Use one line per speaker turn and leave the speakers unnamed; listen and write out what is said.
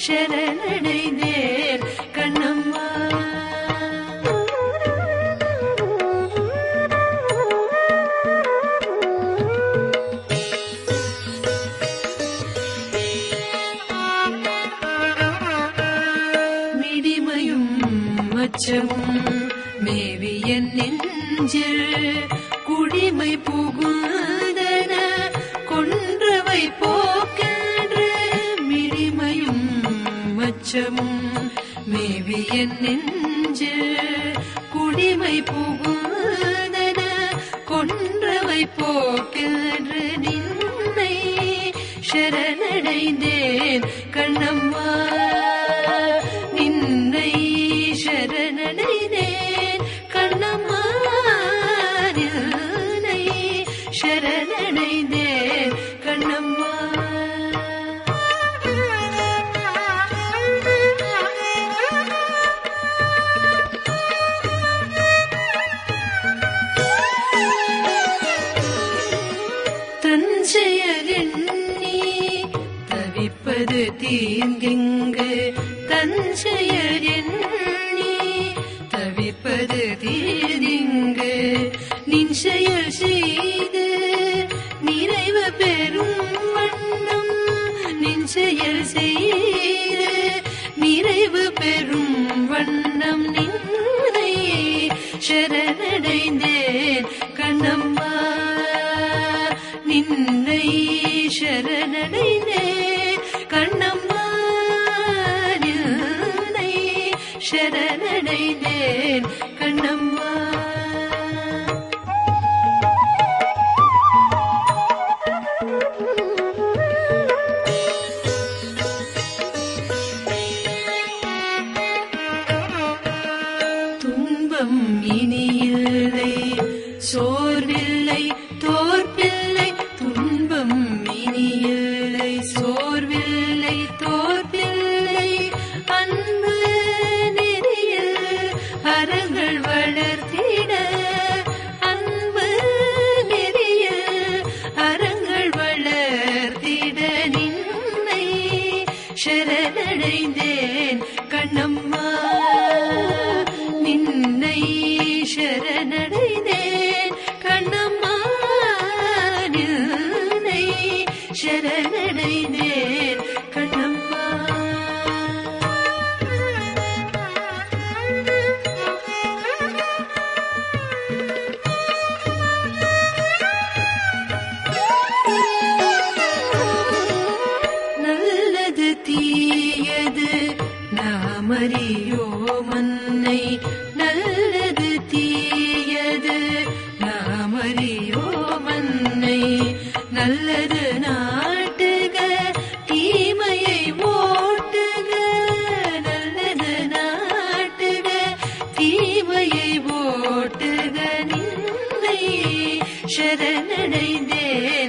சரணடைந்தேன் கண்ணம்மா. மிடிமையும் மச்சமும் மேவிய நெஞ்சில் குடிமை புகுந்தன கொன்றவை போக்கின்ற. மிடிமையும் மச்சமும் மேவிய நெஞ்சில் குடிமை புகுந்தன கொன்றவை போக்கின்ற. நின்னை சரணடைந்தேன் கண்ணம்மா. நின்னை சரணடைந்தேன் கண்ணம்மா. நின்னை சரணடைந்தேன் கண்ணம்மா. தஞ்சையரெண்ணி தவிப்பது தீர்ந்தெங்கு. தஞ்சையரெண்ணி தவிப்பது தீர்ந்தெங்கு. நின் செயல் செய்து நிறைவு பெறும் வண்ணம். நின் செயல் செய்து நிறைவு பெறும் வண்ணம். நின்னை சரணடைந்தேன் கண்ணம்மா. நின்னை சரணடைந்தேன் கண்ணம்மா. நின்னை சரணடைந்தேன் கண்ணம்மா. துன்பம் இனியில்லை சோர்வில்லை தோற்பில்லை. துன்பம் இனியில்லை சோர்வில்லை தோற்பில்லை. அன்பு நெறியில் அறங்கள் வளர்த்திட. அன்பு நெறியில் அறங்கள் வளர்த்திட. நின்னை சரணடைந்தேன் கண்ணம்மா. நின்னை சரணடைந்தேன் கண்ணம்மா. நின்னை சரணடைந்தேன் கண்ணம்மா. நல்லது தீயது நாமறியோம் அன்னை. நல்லது தீயது நாமறியோம் அன்னை. நல்லது நாட்டுக தீமையை ஓட்டுக. நல்லது நாட்டுக தீமையை ஓட்டுக. நின்னை சரணடைந்தேன்